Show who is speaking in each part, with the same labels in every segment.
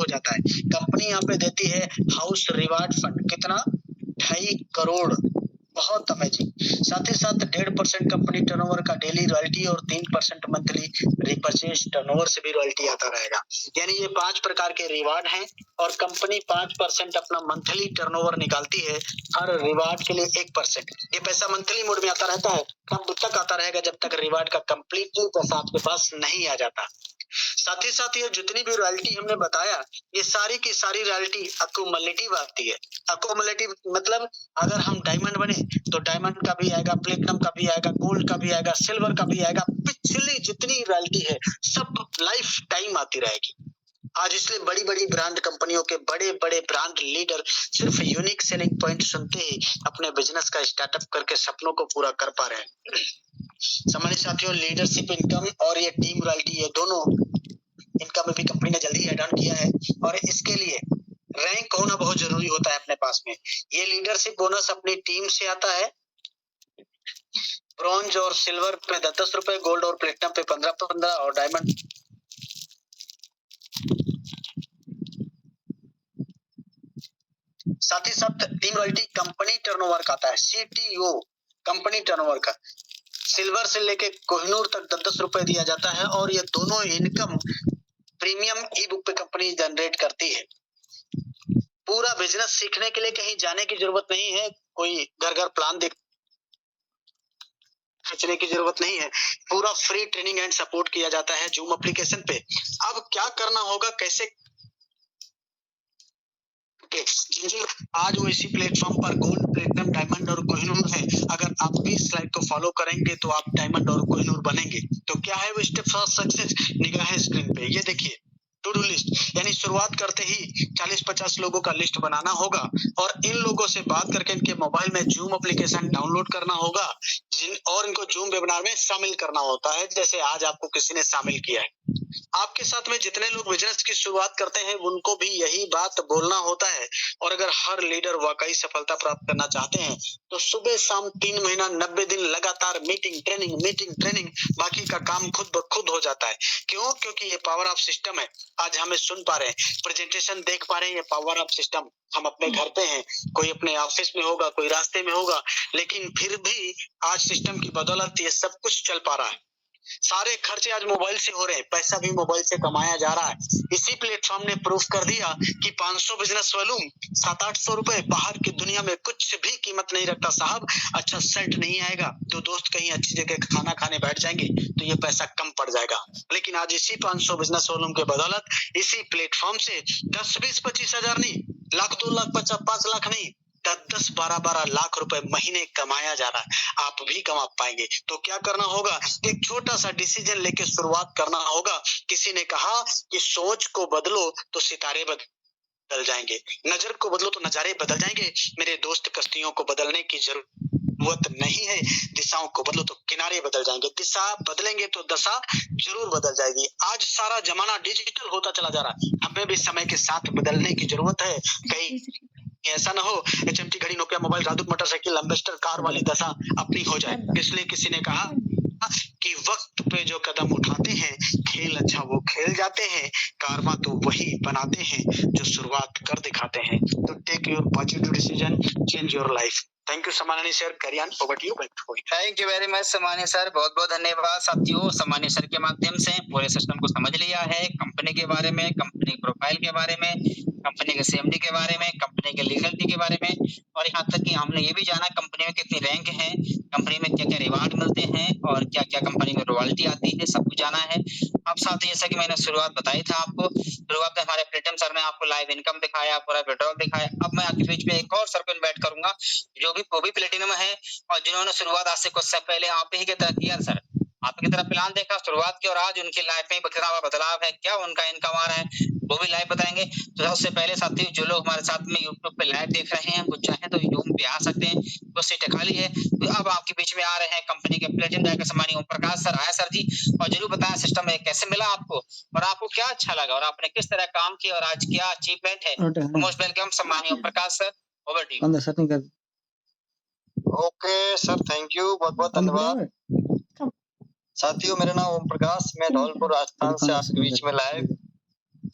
Speaker 1: हो जाता है। कंपनी यहाँ पे देती है हाउस रिवार्ड फंड, कितना 2.5 करोड़, बहुत अमेजिंग। साथ ही साथ 1.5% कंपनी टर्नओवर का डेली रॉयल्टी और 3% मंथली रिपर्चेज टर्नओवर से भी रॉयल्टी आता रहेगा। यानी ये 5 प्रकार के रिवार्ड हैं और कंपनी 5% अपना मंथली टर्नओवर निकालती है, हर रिवार्ड के लिए 1%। ये पैसा मंथली मोड में आता रहता है, कब तक आता रहेगा, जब तक रिवार्ड का कंप्लीटली पैसा आपके पास नहीं आ जाता। साथ ही साथ ये जितनी भी रॉयल्टी हमने बताया, ये सारी की सारी रॉयल्टी अक्यूमुलेटिव आती है। अक्यूमुलेटिव मतलब अगर हम डायमंड बने तो डायमंड का भी आएगा, प्लेटिनम का भी आएगा, गोल्ड का भी आएगा, सिल्वर का भी आएगा, पिछली जितनी रॉयल्टी है सब लाइफ टाइम आती रहेगी। आज इसलिए बड़ी बड़ी ब्रांड कंपनियों के बड़े बड़े ब्रांड लीडर सिर्फ यूनिक सेलिंग पॉइंट सुनते ही अपने बिजनेस का स्टार्टअप करके सपनों को पूरा कर पा रहे हैं। सामान्य साथियों, लीडरशिप इनकम और ये टीम रॉयल्टी, ये दोनों इनकम में भी कंपनी ने जल्दी ऐड ऑन किया है और इसके लिए रैंक होना बहुत जरूरी होता है अपने पास में। ये लीडरशिप बोनस अपनी टीम से आता है। ब्रॉन्ज और सिल्वर पे 10-10 रुपए, गोल्ड और प्लेटिनम पे 15-15 और डायमंड साथ ही साथ टीम रॉयल्टी कंपनी टर्नओवर का आता है, CTO कंपनी टर्नओवर का। सिल्वर से लेके कोहिनूर तक 10-10 रुपए दिया जाता है और ये दोनों इनकम प्रीमियम ई बुक पे कंपनी जनरेट करती है। पूरा बिजनेस सीखने के लिए कहीं जाने की जरूरत नहीं है, कोई घर घर प्लान खींचने की जरूरत नहीं है, पूरा फ्री ट्रेनिंग एंड सपोर्ट किया जाता है जूम एप्लीकेशन पे। अब क्या करना होगा, कैसे आज वो इसी प्लेटफॉर्म पर गोल्ड, प्लेटिनम, डायमंड और कोहिनूर है। अगर आप भी इस स्लाइड को फॉलो करेंगे तो आप डायमंड और कोहिनूर बनेंगे। तो क्या है वो स्टेप फॉर सक्सेस, निगाहें स्क्रीन पे, ये देखिए टू डू लिस्ट। यानी शुरुआत करते ही 40-50 लोगों का लिस्ट बनाना होगा और इन लोगों से बात करके इनके मोबाइल में जूम एप्लीकेशन डाउनलोड करना होगा और इनको जूम वेबिनार में शामिल करना होता है, जैसे आज आपको किसी ने शामिल किया है। आपके साथ में जितने लोग बिजनेस की शुरुआत करते हैं उनको भी यही बात बोलना होता है। और अगर हर लीडर वाकई सफलता प्राप्त करना चाहते हैं तो सुबह शाम 3 महीना 90 दिन लगातार मीटिंग ट्रेनिंग, बाकी का काम खुद ब खुद हो जाता है। क्यों? क्योंकि ये पावर ऑफ सिस्टम है। आज हमें सुन पा रहे हैं, प्रेजेंटेशन देख पा रहे हैं, ये पावर ऑफ सिस्टम। हम अपने घर पे हैं, कोई अपने ऑफिस में होगा, कोई रास्ते में होगा, लेकिन फिर भी आज सिस्टम की बदौलत ये सब कुछ चल पा रहा है। सारे खर्चे आज मोबाइल से हो रहे हैं, पैसा भी मोबाइल से कमाया जा रहा है। इसी प्लेटफॉर्म ने प्रूफ कर दिया कि 500 बिजनेस वॉल्यूम 700-800 रुपए, बाहर की दुनिया में कुछ भी कीमत नहीं रखता साहब। अच्छा सेट नहीं आएगा तो दोस्त कहीं अच्छी जगह खाना खाने बैठ जाएंगे तो ये पैसा कम पड़ जाएगा। लेकिन आज इसी 500 बिजनेस वॉल्यूम के बदौलत इसी प्लेटफॉर्म से 10-20-25 हजार नहीं, लाख, 2 लाख, 5 लाख नहीं, 10-12 लाख रुपए महीने कमाया जा रहा है। आप भी कमा पाएंगे। तो क्या करना होगा, एक छोटा सा डिसीजन लेके शुरुआत करना होगा। किसी ने कहा कि सोच को बदलो तो सितारे बदल जाएंगे, नजर को बदलो तो नजारे बदल जाएंगे। मेरे दोस्त, कश्तियों को बदलने की जरूरत नहीं है, दिशाओं को बदलो तो किनारे बदल जाएंगे। दिशा बदलेंगे तो दशा जरूर बदल जाएगी। आज सारा जमाना डिजिटल होता चला जा रहा है, हमें भी समय के साथ बदलने की जरूरत है। कहीं ऐसा ना हो HMT घड़ी, नोकिया मोबाइल, राजदूत मोटरसाइकिल, एम्बेसडर कार वाली दशा अपनी हो जाए। इसलिए किसी ने कहा कि वक्त पे जो कदम उठाते हैं, खेल अच्छा वो खेल जाते हैं, कारवा तो वही बनाते हैं जो शुरुआत कर दिखाते हैं। तो take your positive decision, change your life. Thank you सम्माननीय सर, करियान over to you.
Speaker 2: Thank you very much सम्माननीय सर, बहुत बहुत धन्यवाद। साथियों, सम्माननीय सर के माध्यम से पूरे सिस्टम को समझ लिया है, कंपनी के बारे में, कंपनी प्रोफाइल के बारे में, कंपनी के CMD के बारे में, कंपनी के लीगलिटी के बारे में, और यहाँ तक कि हमने ये भी जाना कंपनी में कितनी रैंक है, कंपनी में क्या क्या रिवार्ड मिलते हैं और क्या क्या कंपनी में रॉयल्टी आती है, सब कुछ जाना है। अब साथ जैसा कि मैंने शुरुआत बताई था आपको, शुरुआत में हमारे प्लेटिनम सर ने आपको लाइव इनकम दिखाया, पूरा विड्रॉल दिखाया। अब मैं आपके बीच में एक और सर को इन्वाइट करूंगा जो भी वो भी प्लेटिनम है और जिन्होंने शुरुआत आज से कुछ समय पहले आप ही की तरह किया। सर आपकी तरह प्लान देखा, शुरुआत की, और आज उनकी लाइफ में कितना बदलाव है, क्या उनका इनकम आ रहा है, वो भी लाइव बताएंगे। तो सबसे पहले साथी, जो लोग हमारे साथ में यूट्यूब पे लाइव देख रहे हैं वो चाहे तो यूट्यूब पे आ सकते हैं, वो सीट खाली है। तो अब आपके बीच में आ रहे हैं कंपनी के प्लेटिनम डायरेक्टर सम्माननीय ओम प्रकाश सर। आया सर जी, और जरूर बताएं सिस्टम में कैसे मिला आपको और आपको क्या अच्छा लगा और आपने किस तरह काम किया और आज क्या अचीवमेंट है। मोस्ट वेलकम सम्माननीय Om Prakash sir, over to you.
Speaker 3: Okay sir, thank you, बहुत बहुत धन्यवाद। साथियों, मेरा नाम ओम प्रकाश, मैं धौलपुर राजस्थान से आपके बीच में लाइव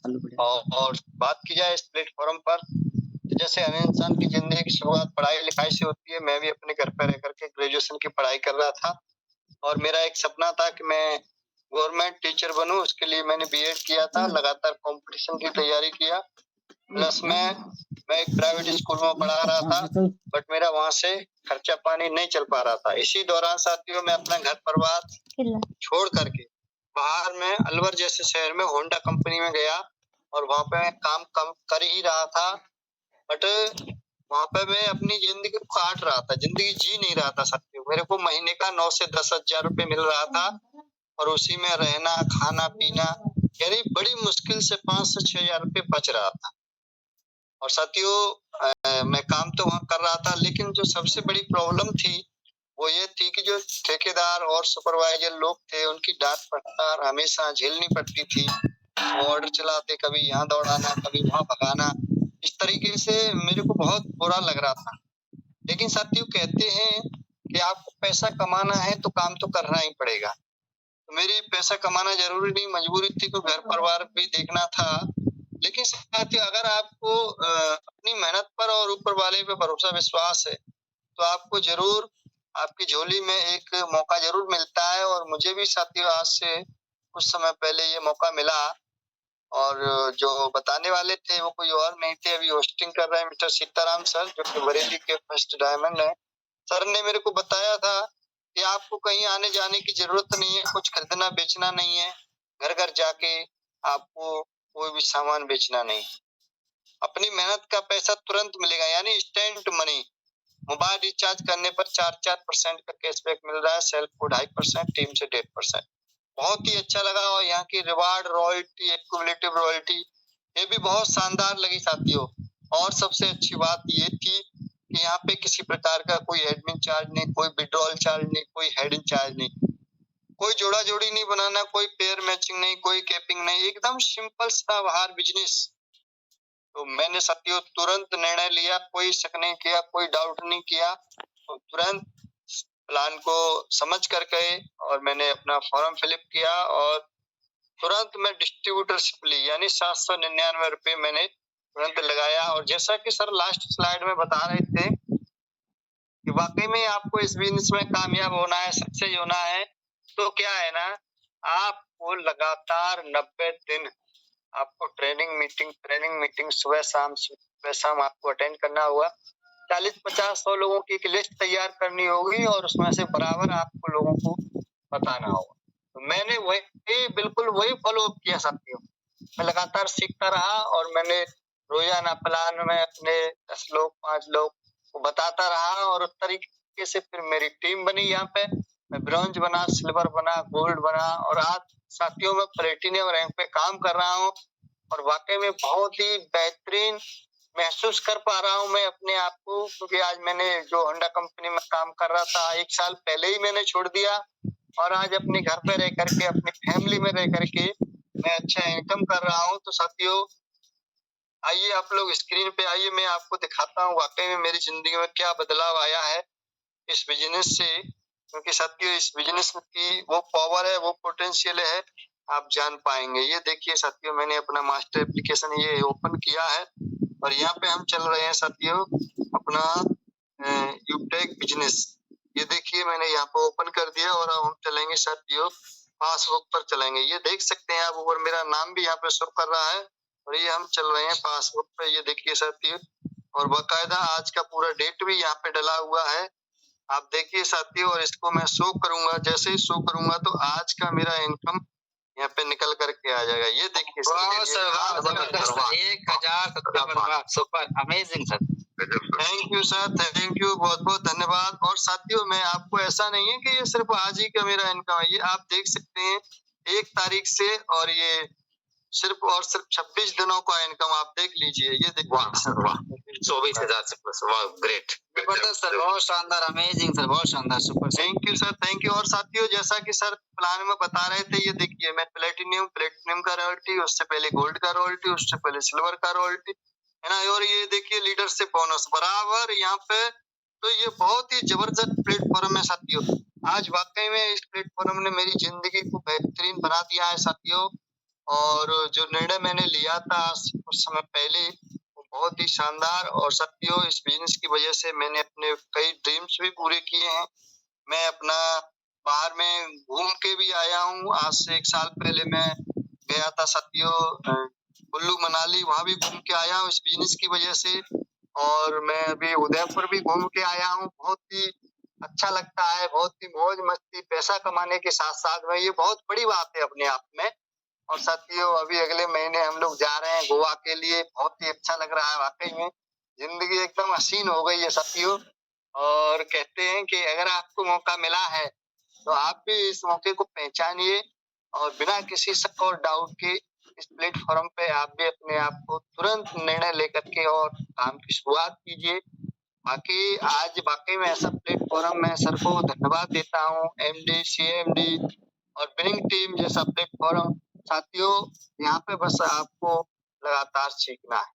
Speaker 3: और बात की जाए इस प्लेटफॉर्म पर, तो जैसे हर इंसान की जिंदगी की शुरुआत पढ़ाई लिखाई से होती है। मैं भी अपने घर पर रह करके ग्रेजुएशन की पढ़ाई कर रहा था और मेरा एक सपना था कि मैं गवर्नमेंट टीचर बनूं। उसके लिए मैंने बीएड किया था, लगातार कंपटीशन की तैयारी किया। प्लस में मैं एक प्राइवेट स्कूल में पढ़ा रहा था, बट मेरा वहां से खर्चा पानी नहीं चल पा रहा था। इसी दौरान साथियों मैं अपना घर परिवार छोड़ करके बाहर में अलवर जैसे शहर में होंडा कंपनी में गया और वहां पे मैं काम कर ही रहा था। बट वहां पे मैं अपनी जिंदगी को काट रहा था, जिंदगी जी नहीं रहा था साथियों। मेरे को महीने का 9 से 10 हजार रुपए मिल रहा था और उसी में रहना खाना पीना, यानी बड़ी मुश्किल से 5 से 6 हजार रुपए बच रहा था। और साथियों मैं काम तो वहां कर रहा था, लेकिन जो सबसे बड़ी प्रॉब्लम थी वो ये थी कि जो ठेकेदार और सुपरवाइजर लोग थे उनकी डांट फटकार हमेशा झेलनी पड़ती थी। ऑर्डर चलाते, कभी यहाँ दौड़ाना कभी वहां भगाना, इस तरीके से मेरे को बहुत बुरा लग रहा था। लेकिन साथियों कहते हैं कि आपको पैसा कमाना है तो काम तो करना ही पड़ेगा। तो मेरी पैसा कमाना जरूरी नहीं, मजबूरी थी, तो घर परिवार भी देखना था। लेकिन साथियों अगर आपको अपनी मेहनत पर और ऊपर वाले पे भरोसा विश्वास है तो आपको जरूर आपकी झोली में एक मौका जरूर मिलता है। और मुझे भी साथियों आज से कुछ समय पहले ये मौका मिला और जो बताने वाले थे वो कोई और नहीं थे, अभी होस्टिंग कर रहे हैं मिस्टर सीताराम सर, जो कि बरेली के फर्स्ट डायमंड है। सर ने मेरे को बताया था कि आपको कहीं आने जाने की जरूरत नहीं है, कुछ खरीदना बेचना नहीं है, घर घर जाके आपको कोई भी सामान बेचना नहीं, अपनी मेहनत का पैसा तुरंत मिलेगा, यानी इंस्टेंट मनी। मोबाइल रिचार्ज करने पर 4% का कैशबैक मिल रहा है, सेल्फ को 2.5%, टीम से 1.5%। बहुत ही अच्छा लगा। और यहाँ की रिवार्ड रॉयल्टी, एक्युमुलेटिव रॉयल्टी ये भी बहुत शानदार लगी साथियों। और सबसे अच्छी बात ये थी कि यहाँ पे किसी प्रकार का कोई एडमिन चार्ज नहीं, कोई विड्रॉल चार्ज नहीं, कोई हेडिंग चार्ज नहीं, कोई जोड़ा जोड़ी नहीं बनाना, कोई पेयर मैचिंग नहीं, कोई कैपिंग नहीं, एकदम सिंपल सा बाहर बिजनेस। तो मैंने साथियों तुरंत निर्णय लिया, कोई शक नहीं किया, कोई डाउट नहीं किया, तो तुरंत प्लान को समझ कर गए और मैंने अपना फॉर्म फिलअप किया और तुरंत मैं डिस्ट्रीब्यूटरशिप ली, यानी 799 रुपए मैंने तुरंत लगाया। और जैसा कि सर लास्ट स्लाइड में बता रहे थे कि वाकई में आपको इस बिजनेस में कामयाब होना है, सक्सेस होना है, तो क्या है ना, आपको लगातार 90 दिन आपको ट्रेनिंग मीटिंग सुबह शाम आपको अटेंड करना होगा। 40-50-100 लोगों की एक लिस्ट तैयार करनी होगी और उसमें से बराबर आपको लोगों को बताना होगा। तो मैंने वही बिल्कुल वही फॉलो अप किया साथियों। मैं लगातार सीखता रहा और मैंने रोजाना प्लान में अपने 10 लोग 5 लोग को बताता रहा और उस तरीके से फिर मेरी टीम बनी। यहाँ पे मैं ब्रॉन्ज बना, सिल्वर बना, गोल्ड बना और आज साथियों में प्लेटिनियम रैंक पे काम कर रहा हूँ। और वाकई में बहुत ही बेहतरीन महसूस कर पा रहा हूँ मैं अपने आप को, क्योंकि आज मैंने जो होंडा कंपनी में काम कर रहा था 1 साल पहले ही मैंने छोड़ दिया और आज अपने घर पे रह करके, अपनी फैमिली में रह करके मैं अच्छा इनकम कर रहा हूँ। तो साथियों आइए आप लोग स्क्रीन पे आइए, मैं आपको दिखाता हूँ वाकई में मेरी जिंदगी में क्या बदलाव आया है इस बिजनेस से। क्योंकि साथियों इस बिजनेस की वो पावर है, वो पोटेंशियल है, आप जान पाएंगे। ये देखिए साथियों मैंने अपना मास्टर एप्लीकेशन ये ओपन किया है और यहाँ पे हम चल रहे हैं साथियों अपना यूटेक बिजनेस। ये देखिए मैंने यहाँ पे ओपन कर दिया और अब हम चलेंगे साथियों पासबुक पर चलेंगे। ये देख सकते हैं आप ऊपर मेरा नाम भी यहाँ पे शो कर रहा है और ये हम चल रहे हैं पासबुक पे। ये देखिए साथियों और बाकायदा आज का पूरा डेट भी यहाँ पे डला हुआ है, आप देखिए साथियों। और इसको मैं शो करूंगा, जैसे ही शो करूंगा तो आज का मेरा इनकम यहाँ पे निकल करके आ जाएगा। ये देखिए
Speaker 2: super amazing sir.
Speaker 3: Thank you sir, thank you, बहुत बहुत धन्यवाद। और साथियों मैं आपको ऐसा नहीं है कि ये सिर्फ आज ही का मेरा इनकम है, ये आप देख सकते हैं 1 तारीख से और ये सिर्फ और सिर्फ 26 दिनों का इनकम आप देख लीजिए। ये देखिए
Speaker 2: 24,000 से प्लस, वाह ग्रेट, जबरदस्त सर, बहुत शानदार, अमेजिंग सर, बहुत शानदार, super.
Speaker 3: Thank you sir, thank you. और साथियों जैसा कि सर प्लान में बता रहे थे, ये देखिए मैं प्लेटिनियम का रॉयल्टी, उससे पहले गोल्ड का रॉयल्टी, उससे पहले सिल्वर का रॉयल्टी है ना, और ये देखिए लीडरशिप बोनस बराबर यहाँ पे। तो ये बहुत ही जबरदस्त प्लेटफॉर्म है साथियों। आज वाकई में इस प्लेटफॉर्म ने मेरी जिंदगी को बेहतरीन बना दिया है साथियों। और जो निर्णय मैंने लिया था आज कुछ समय पहले, वो बहुत ही शानदार और साथियों इस बिजनेस की वजह से मैंने अपने कई ड्रीम्स भी पूरे किए हैं। मैं अपना बाहर में घूम के भी आया हूँ। आज से 1 साल पहले मैं गया था साथियों कुल्लू मनाली, वहाँ भी घूम के आया हूँ इस बिजनेस की वजह से। और मैं अभी उदयपुर भी घूम के आया हूँ। बहुत ही अच्छा लगता है, बहुत ही मौज मस्ती, पैसा कमाने के साथ साथ में ये बहुत बड़ी बात है अपने आप में। और साथियों अभी अगले महीने हम लोग जा रहे हैं गोवा के लिए। बहुत ही अच्छा लग रहा है वाकई में। जिंदगी एकदम हसीन हो गई है साथियों। और कहते हैं कि अगर आपको मौका मिला है तो आप भी इस मौके को पहचानिए और बिना किसी शक और डाउट के इस प्लेटफॉर्म पे आप भी अपने आप को तुरंत निर्णय लेकर के और काम की शुरुआत कीजिए। बाकी आज वाकई में ऐसा प्लेटफॉर्म मैं सर को धन्यवाद देता हूँ, एमडी, सीएमडी और विनिंग टीम जैसा प्लेटफॉर्म। साथियों यहाँ पे बस आपको लगातार सीखना है।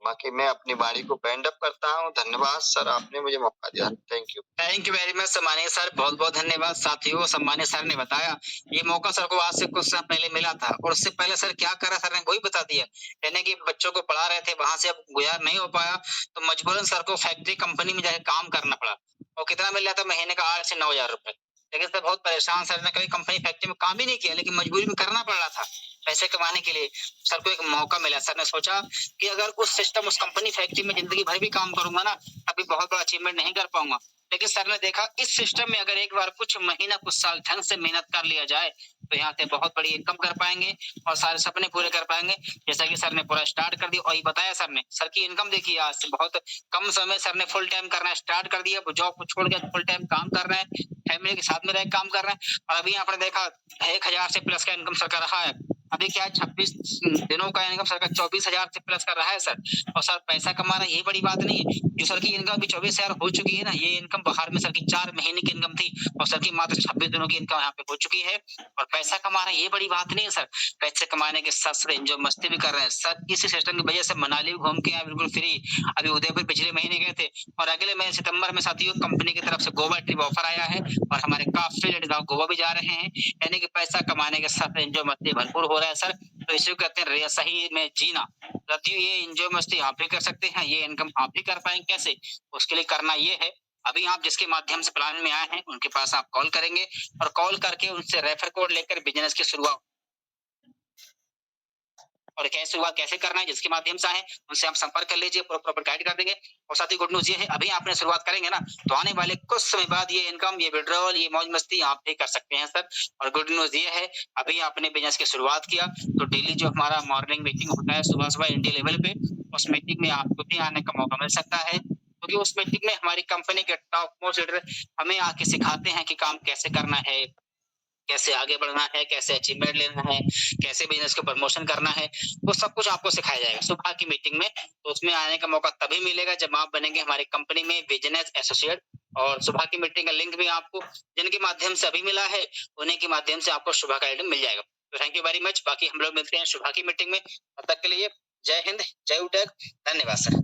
Speaker 3: बाकी मैं अपनी बारी को वाइंड अप करता हूँ। धन्यवाद सर, आपने मुझे मौका दिया। Thank you.
Speaker 2: Thank you very much सम्मानीय सर, बहुत बहुत धन्यवाद। साथियों सम्मानीय सर ने बताया ये मौका सर को आज से कुछ समय पहले मिला था और उससे पहले सर क्या करा सर ने वही बता दिया। यानी कि बच्चों को पढ़ा रहे थे, वहां से अब गुजार नहीं हो पाया तो मजबूरन सर को फैक्ट्री कंपनी में जाकर काम करना पड़ा। और कितना मिल रहा था महीने का 8 से 9 हजार रुपए। लेकिन सर बहुत परेशान, सर ने कभी कंपनी फैक्ट्री में काम ही नहीं किया लेकिन मजबूरी में करना पड़ रहा था पैसे कमाने के लिए। सर को एक मौका मिला, सर ने सोचा कि अगर उस सिस्टम उस कंपनी फैक्ट्री में जिंदगी भर भी काम करूंगा ना अभी बहुत बड़ा अचीवमेंट नहीं कर पाऊंगा। लेकिन सर ने देखा इस सिस्टम में अगर एक बार कुछ महीना कुछ साल ढंग से मेहनत कर लिया जाए तो यहाँ से बहुत बड़ी इनकम कर पाएंगे और सारे सपने पूरे कर पाएंगे। जैसा कि सर ने पूरा स्टार्ट कर दिया और ये बताया सर ने, सर की इनकम देखिए आज से बहुत कम समय सर ने फुल टाइम करना स्टार्ट कर दिया। जॉब को छोड़ के फुल टाइम काम कर रहे हैं, फैमिली के साथ में रह काम कर रहे हैं और अभी यहाँ पर देखा 1000 से प्लस का इनकम सर का रहा है। अभी क्या है 26 दिनों का इनकम सर का 24,000 से प्लस का रहा है सर। और सर पैसा कमा रहा है ये बड़ी बात नहीं है। जो सर की इनकम अभी 24,000 हो चुकी है ना, ये इनकम बाहर में सर की 4 महीने की इनकम थी और सर की मात्र 26 दिनों की इनकम यहाँ पे हो चुकी है। और पैसा कमा रहे हैं ये बड़ी बात नहीं है सर। पैसे कमाने के साथ साथ एंजॉय मस्ती भी कर रहे हैं सर। इसी सिस्टम की वजह से मनाली घूम के आए बिल्कुल फ्री। अभी उदयपुर पिछले महीने गए थे और अगले महीने सितंबर में साथियों कंपनी की तरफ से गोवा ट्रिप ऑफर आया है और हमारे काफी लड़के गोवा भी जा रहे हैं। यानी कि पैसा कमाने के साथ एंजॉय मस्ती भरपूर हो रहा है सर। तो इसे कहते हैं सही में जीना। साथियों ये एंजॉय मस्ती आप भी कर सकते हैं, ये इनकम आप भी कर पाएंगे कैसे, उसके लिए करना ये है अभी आप जिसके माध्यम से प्लान में आए हैं उनके पास आप कॉल करेंगे और कॉल करके उनसे रेफर कोड लेकर बिजनेस की शुरुआत और कैसे शुरुआत कैसे करना है जिसके माध्यम से आए उनसे आप संपर्क कर लीजिए, प्रॉपर गाइड कर देंगे। और साथ ही गुड न्यूज ये है अभी आपने शुरुआत करेंगे ना तो आने वाले कुछ समय बाद ये इनकम, ये विड्रॉल, ये मौज मस्ती आप भी कर सकते हैं सर। और गुड न्यूज ये है अभी आपने बिजनेस की शुरुआत किया तो डेली जो हमारा मॉर्निंग मीटिंग होता है सुबह सुबह इंडिया लेवल पे, उस मीटिंग में आपको भी आने का मौका मिल सकता है क्योंकि उस मीटिंग में हमारी कंपनी के टॉप मोस्ट लीडर हमें आके सिखाते हैं कि काम कैसे करना है, कैसे आगे बढ़ना है, कैसे अचीवमेंट लेना है, कैसे बिजनेस को प्रमोशन करना है, वो सब कुछ आपको सिखाया जाएगा सुबह की मीटिंग में। तो उसमें आने का मौका तभी मिलेगा जब आप बनेंगे हमारी कंपनी में बिजनेस एसोसिएट। और सुबह की मीटिंग का लिंक भी आपको जिनके माध्यम से अभी मिला है उन्हीं के माध्यम से आपको सुबह का आइटम मिल जाएगा। तो थैंक यू वेरी मच। बाकी हम लोग मिलते हैं सुबह की मीटिंग में, तब तक के लिए जय हिंद, जय उटक, धन्यवाद सर।